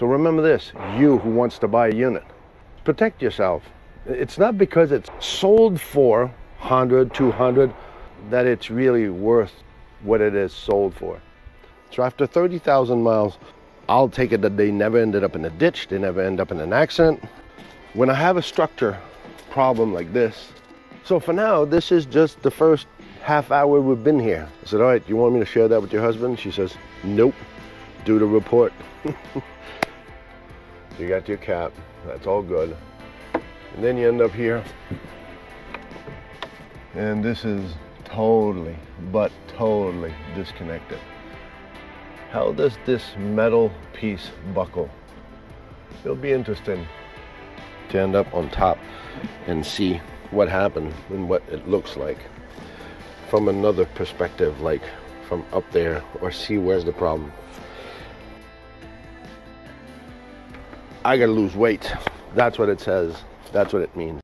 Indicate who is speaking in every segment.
Speaker 1: So remember this, you who wants to buy a unit, protect yourself. It's not because it's sold for 100, 200 that it's really worth what it is sold for. So after 30,000 miles, I'll take it that they never ended up in a ditch, they never end up in an accident. When I have a structure problem like this, so for now, this is just the first half hour we've been here. I said, all right, you want me to share that with your husband? She says, nope, do the report. You got your cap, that's all good. And then you end up here, and this is totally, but totally disconnected. How does this metal piece buckle? It'll be interesting to end up on top and see what happened and what it looks like from another perspective, like from up there, or see where's the problem. I gotta lose weight. That's what it says. That's what it means.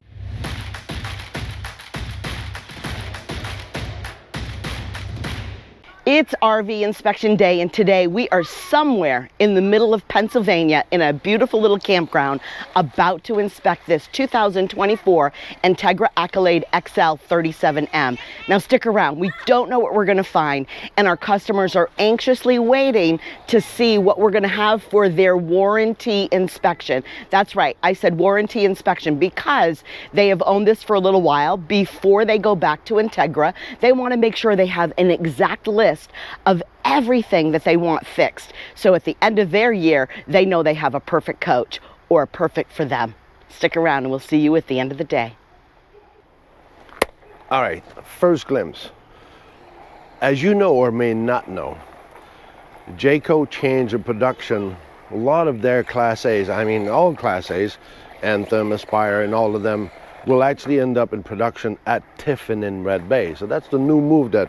Speaker 2: It's RV inspection day, and today we are somewhere in the middle of Pennsylvania in a beautiful little campground about to inspect this 2024 Integra Accolade XL 37M. Now stick around, we don't know what we're gonna find, and our customers are anxiously waiting to see what we're gonna have for their warranty inspection. That's right, I said warranty inspection because they have owned this for a little while. Before they go back to Entegra, they wanna make sure they have an exact list of everything that they want fixed. So at the end of their year, they know they have a perfect coach or a perfect for them. Stick around and we'll see you at the end of the day.
Speaker 1: All right, first glimpse. As you know or may not know, Jayco changed in production a lot of their Class A's. I mean, all Class A's, Anthem, Aspire, and all of them will actually end up in production at Tiffin in Red Bay. So that's the new move that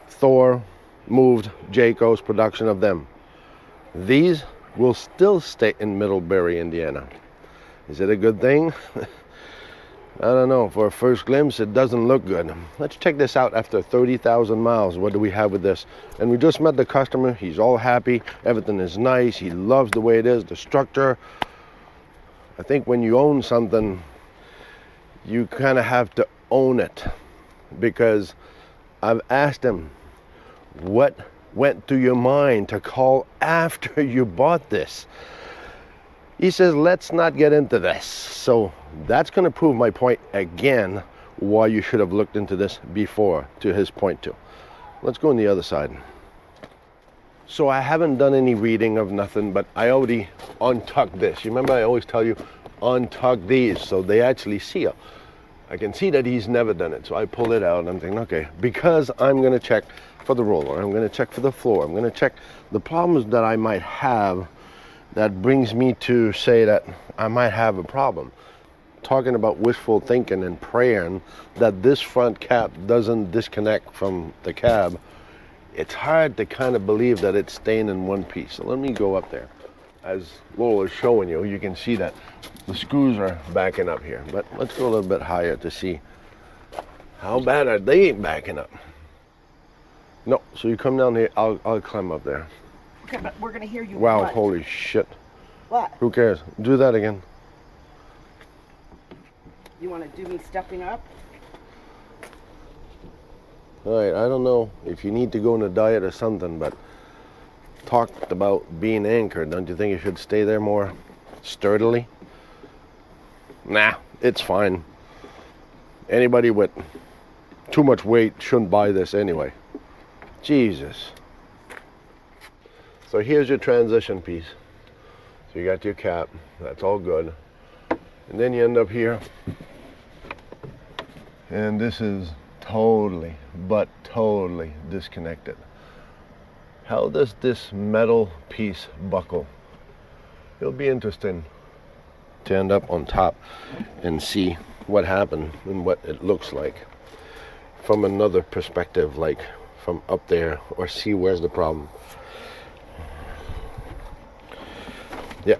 Speaker 1: Thor moved Jayco's production of them. These will still stay in Middlebury, Indiana. Is it a good thing? I don't know. For a first glimpse, it doesn't look good. Let's check this out after 30,000 miles. What do we have with this? And we just met the customer. He's all happy. Everything is nice. He loves the way it is, the structure. I think when you own something, you kind of have to own it, because I've asked him, what went through your mind to call after you bought this? He says, let's not get into this. So that's going to prove my point again, why you should have looked into this before, to his point too. Let's go on the other side. So I haven't done any reading of nothing, but I already untucked this. You remember I always tell you, untuck these so they actually seal. I can see that he's never done it, so I pull it out and I'm thinking, okay, because I'm going to check for the roller, I'm going to check for the floor, I'm going to check the problems that I might have, that brings me to say that I might have a problem. Talking about wishful thinking and praying that this front cap doesn't disconnect from the cab, it's hard to kind of believe that it's staying in one piece. So let me go up there. As Laurel is showing you, you can see that the screws are backing up here, but let's go a little bit higher to see how bad are they backing up. No, so you come down here, I'll climb up there.
Speaker 2: Okay, but we're gonna hear you.
Speaker 1: Wow,
Speaker 2: grunt.
Speaker 1: holy shit.
Speaker 2: What?
Speaker 1: Who cares? Do that again.
Speaker 2: You want to do me stepping up?
Speaker 1: All right, I don't know if you need to go on a diet or something, but talked about being anchored. Don't you think you should stay there more sturdily? Nah, it's fine. Anybody with too much weight shouldn't buy this anyway. Jesus. So here's your transition piece. So you got your cap, that's all good. And then you end up here, and this is totally, but totally disconnected. How does this metal piece buckle? It'll be interesting to end up on top and see what happened and what it looks like from another perspective, like from up there, or see where's the problem. Yeah,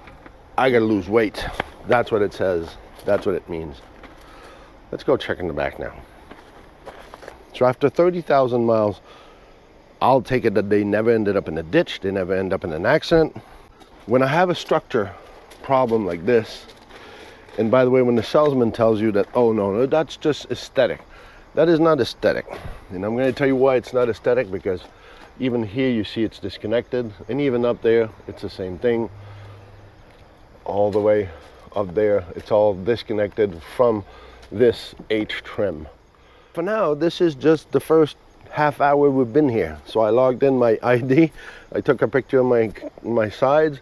Speaker 1: I gotta lose weight. That's what it says. That's what it means. Let's go check in the back now. So after 30,000 miles, I'll take it that they never ended up in a ditch. They never end up in an accident. When I have a structure problem like this, and by the way, when the salesman tells you that, oh no, that's just aesthetic, that is not aesthetic. And I'm going to tell you why it's not aesthetic, because even here you see it's disconnected, and even up there it's the same thing. All the way up there it's all disconnected from this H trim. For now, this is just the first half hour we've been here. So I logged in my ID, I took a picture of my sides,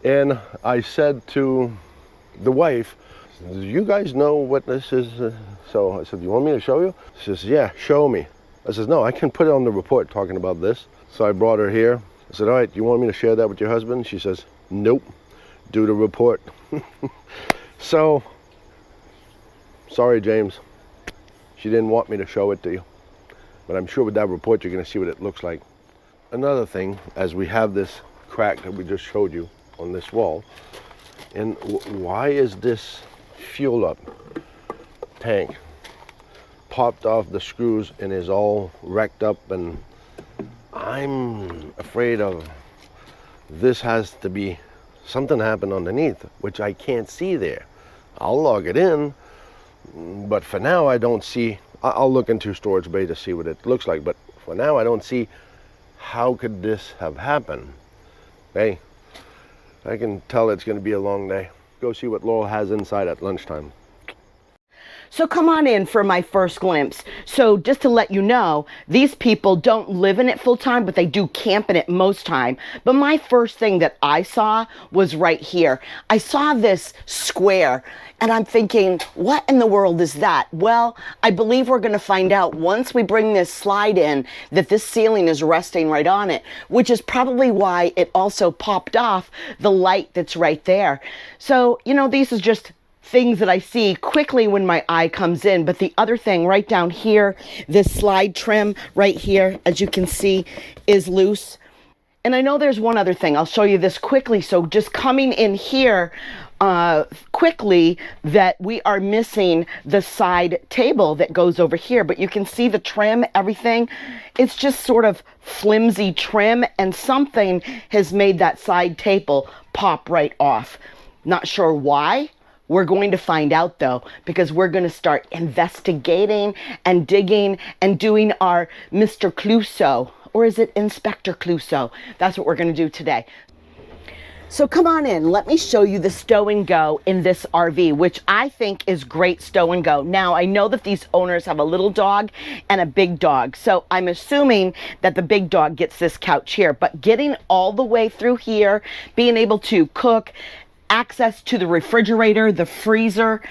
Speaker 1: and I said to the wife, do you guys know what this is? So I said, you want me to show you? She says, yeah, show me. I says, no, I can put it on the report talking about this. So I brought her here. I said, all right, you want me to share that with your husband? She says, nope, do the report. So, sorry, James. She didn't want me to show it to you. But I'm sure with that report, you're going to see what it looks like. Another thing, as we have this crack that we just showed you on this wall, and why is this fuel up tank popped off the screws and is all wrecked up? And I'm afraid of this has to be something happened underneath, which I can't see there. I'll log it in, but for now I don't see. I'll look into storage bay to see what it looks like, but for now I don't see how could this have happened. Hey, I can tell it's going to be a long day. Go see what Laurel has inside at lunchtime.
Speaker 2: So come on in for my first glimpse. So just to let you know, these people don't live in it full time, but they do camp in it most time. But my first thing that I saw was right here. I saw this square and I'm thinking, what in the world is that? Well, I believe we're going to find out once we bring this slide in that this ceiling is resting right on it, which is probably why it also popped off the light that's right there. So, you know, these is just things that I see quickly when my eye comes in. But the other thing right down here, this slide trim right here, as you can see, is loose. And I know there's one other thing. I'll show you this quickly. So just coming in here quickly, that we are missing the side table that goes over here. But you can see the trim, everything. It's just sort of flimsy trim, and something has made that side table pop right off. Not sure why. We're going to find out though, because we're going to start investigating and digging and doing our Mr. Clouseau, or is it Inspector Clouseau? That's what we're going to do today. So come on in, let me show you the stow and go in this RV, which I think is great stow and go. Now, I know that these owners have a little dog and a big dog, so I'm assuming that the big dog gets this couch here, but getting all the way through here, being able to cook, access to the refrigerator, the freezer,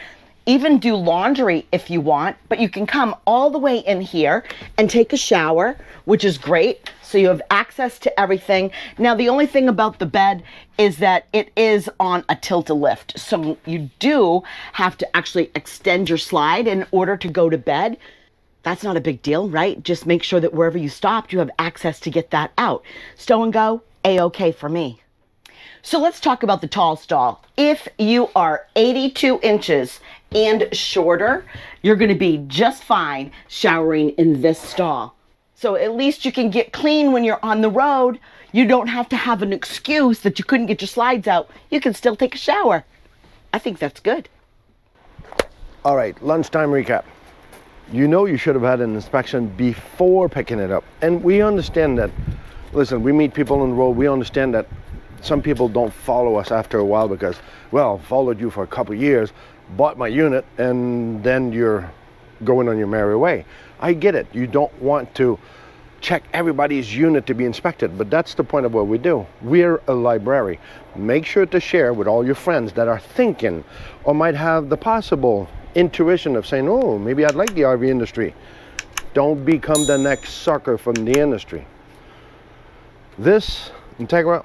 Speaker 2: even do laundry if you want, but you can come all the way in here and take a shower, which is great. So you have access to everything. Now, the only thing about the bed is that it is on a tilt-a-lift. So you do have to actually extend your slide in order to go to bed. That's not a big deal, right? Just make sure that wherever you stopped, you have access to get that out. Stow and go, A-okay for me. So let's talk about the tall stall. If you are 82 inches and shorter, you're going to be just fine showering in this stall. So at least you can get clean when you're on the road. You don't have to have an excuse that you couldn't get your slides out. You can still take a shower. I think that's good.
Speaker 1: All right, lunchtime recap. You know you should have had an inspection before picking it up. And we understand that. Listen, we meet people on the road. We understand that some people don't follow us after a while because, well, followed you for a couple years, bought my unit, and then you're going on your merry way. I get it. You don't want to check everybody's unit to be inspected, but that's the point of what we do. We're a library. Make sure to share with all your friends that are thinking or might have the possible intuition of saying, oh, maybe I'd like the RV industry. Don't become the next sucker from the industry. This Entegra,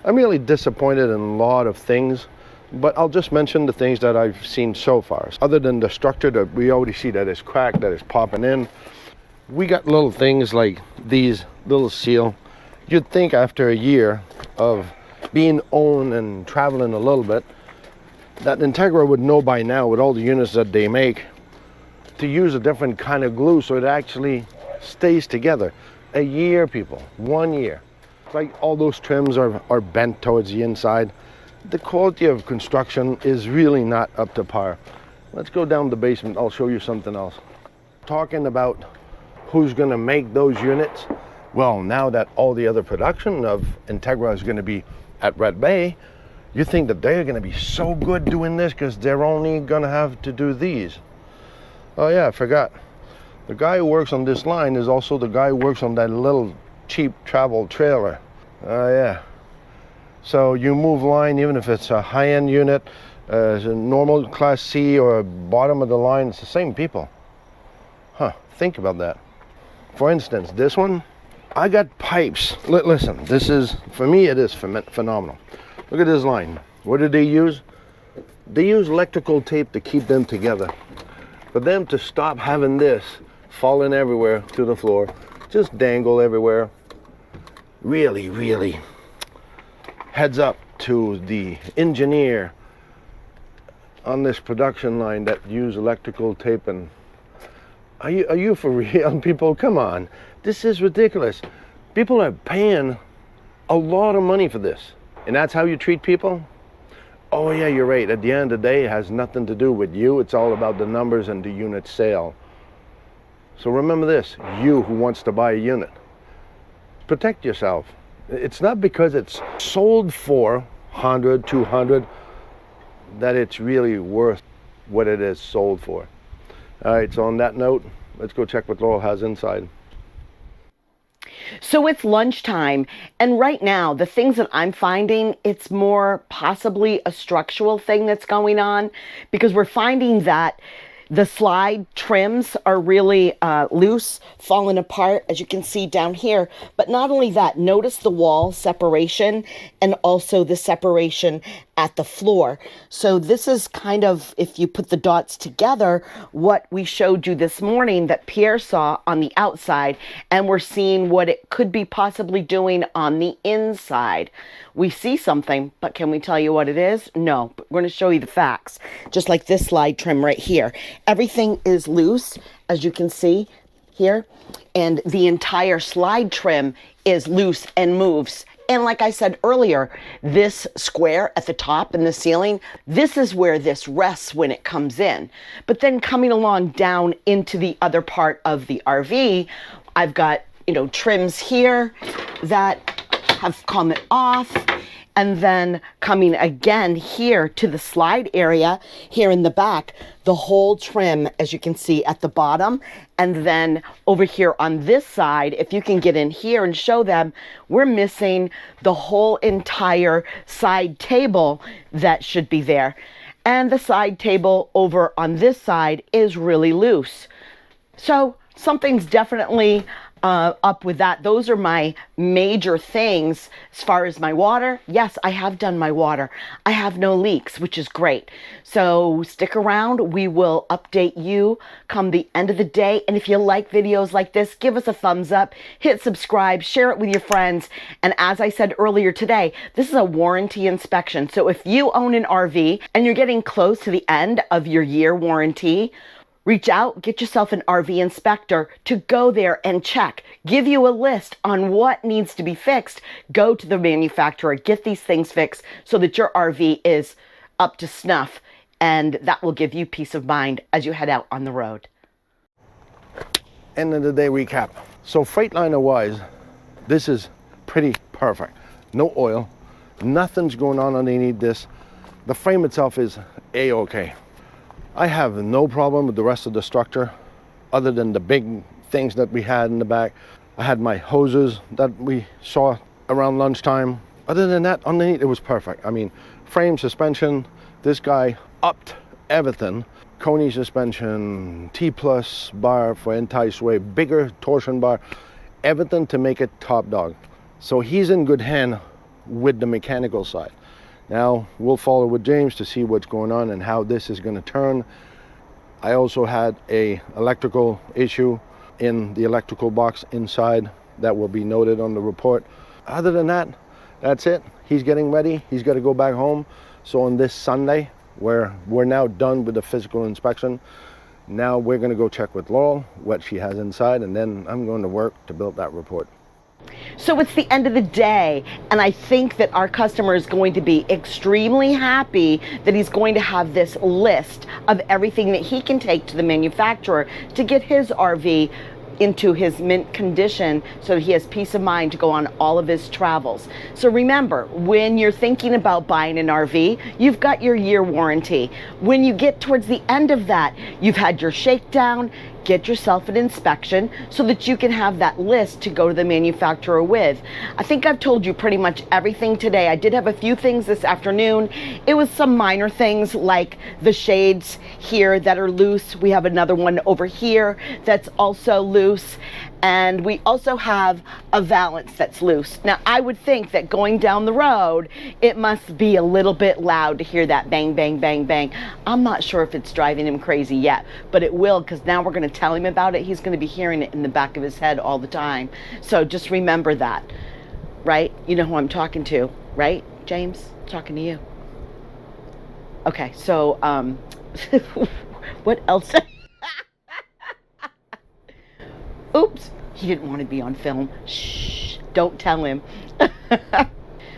Speaker 1: I'm really disappointed in a lot of things, but I'll just mention the things that I've seen so far. Other than the structure that we already see that is cracked, that is popping in, we got little things like these little seal. You'd think after a year of being owned and traveling a little bit, that Entegra would know by now with all the units that they make to use a different kind of glue so it actually stays together. A year, people, 1 year. like all those trims are bent towards the inside. The quality of construction is really not up to par. Let's go down the basement. I'll show you something else. Talking about who's going to make those units. Well, now that all the other production of Entegra is going to be at Red Bay, you think that they're going to be so good doing this because they're only going to have to do these. Oh yeah, I forgot. The guy who works on this line is also the guy who works on that little cheap travel trailer. Oh yeah. So you move line, even if it's a high-end unit, a normal class C or bottom of the line, it's the same people. Huh, think about that. For instance, this one, I got pipes. Listen, this is, for me, it is phenomenal. Look at this line. What do they use? They use electrical tape to keep them together. For them to stop having this falling everywhere to the floor, just dangle everywhere. Really, really heads up to the engineer on this production line that use electrical tape. And are you for real, people? Come on, this is ridiculous. People are paying a lot of money for this, and that's how you treat people? Oh yeah, you're right. At the end of the day, it has nothing to do with you. It's all about the numbers and the unit sale. So remember this, you who wants to buy a unit, protect yourself. It's not because it's sold for 100, 200 that it's really worth what it is sold for. All right, so on that note, let's go check what Laurel has inside.
Speaker 2: So it's lunchtime, and right now, the things that I'm finding, it's more possibly a structural thing that's going on, because we're finding that the slide trims are really loose, falling apart, as you can see down here. But not only that, notice the wall separation and also the separation at the floor. So this is kind of, if you put the dots together, what we showed you this morning that Pierre saw on the outside, and we're seeing what it could be possibly doing on the inside. We see something, but can we tell you what it is? No, but we're going to show you the facts. Just like this slide trim right here. Everything is loose, as you can see here, and the entire slide trim is loose and moves. And like I said earlier, this square at the top and the ceiling, this is where this rests when it comes in. But then coming along down into the other part of the RV, I've got, trims here that have come off. And then coming again here to the slide area here in the back, the whole trim, as you can see at the bottom. And then over here on this side, if you can get in here and show them, we're missing the whole entire side table that should be there. And the side table over on this side is really loose. So something's definitely up with that. Those are my major things. As far as my water, yes, I have done my water. I have no leaks, which is great. So stick around. We will update you come the end of the day. And if you like videos like this, give us a thumbs up, hit subscribe, share it with your friends. And as I said earlier today, this is a warranty inspection. So if you own an RV and you're getting close to the end of your year warranty, reach out, get yourself an RV inspector to go there and check, give you a list on what needs to be fixed. Go to the manufacturer, get these things fixed so that your RV is up to snuff, and that will give you peace of mind as you head out on the road.
Speaker 1: End of the day recap. So Freightliner wise, this is pretty perfect. No oil, nothing's going on underneath this. The frame itself is A-okay. I have no problem with the rest of the structure other than the big things that we had in the back. I had my hoses that we saw around lunchtime. Other than that, underneath it was perfect. I mean, frame, suspension, this guy upped everything. Coney suspension, T-plus bar for anti-sway, bigger torsion bar, everything to make it top dog. So he's in good hand with the mechanical side. Now we'll follow with James to see what's going on and how this is going to turn. I also had a electrical issue in the electrical box inside that will be noted on the report. Other than that, that's it. He's getting ready. He's got to go back home. So on this Sunday, where we're now done with the physical inspection, now we're going to go check with Laurel what she has inside, and then I'm going to work to build that report.
Speaker 2: So it's the end of the day, and I think that our customer is going to be extremely happy that he's going to have this list of everything that he can take to the manufacturer to get his RV into his mint condition so he has peace of mind to go on all of his travels. So remember, when you're thinking about buying an RV, you've got your year warranty. When you get towards the end of that, you've had your shakedown, get yourself an inspection so that you can have that list to go to the manufacturer with. I think I've told you pretty much everything today. I did have a few things this afternoon. It was some minor things like the shades here that are loose. We have another one over here that's also loose. And we also have a valance that's loose. Now, I would think that going down the road, it must be a little bit loud to hear that bang, bang, bang, bang. I'm not sure if it's driving him crazy yet, but it will, because now we're going to tell him about it. He's going to be hearing it in the back of his head all the time. So just remember that, right? You know who I'm talking to, right, James? I'm talking to you. Okay, so what else? Oops, he didn't want to be on film. Shh, don't tell him.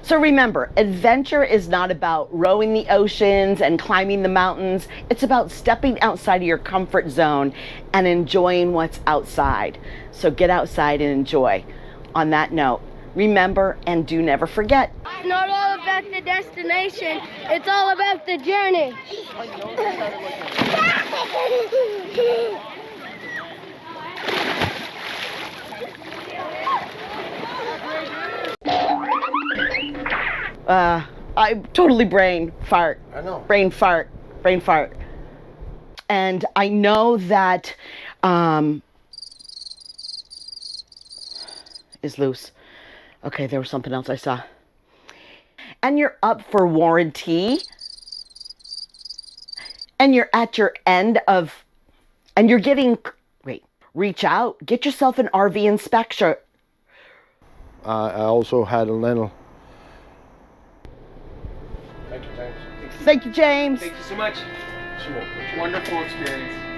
Speaker 2: So remember, adventure is not about rowing the oceans and climbing the mountains. It's about stepping outside of your comfort zone and enjoying what's outside. So get outside and enjoy. On that note, remember and do never forget.
Speaker 3: It's not all about the destination, it's all about the journey.
Speaker 2: I totally brain fart.
Speaker 1: I know.
Speaker 2: Brain fart. And I know that is loose. Okay, there was something else I saw. And you're up for warranty. And you're at your end of, and you're getting, reach out, get yourself an RV inspection.
Speaker 1: I also had a little. Thank you, James.
Speaker 2: Thank you, James.
Speaker 4: Thank you so much. Wonderful experience.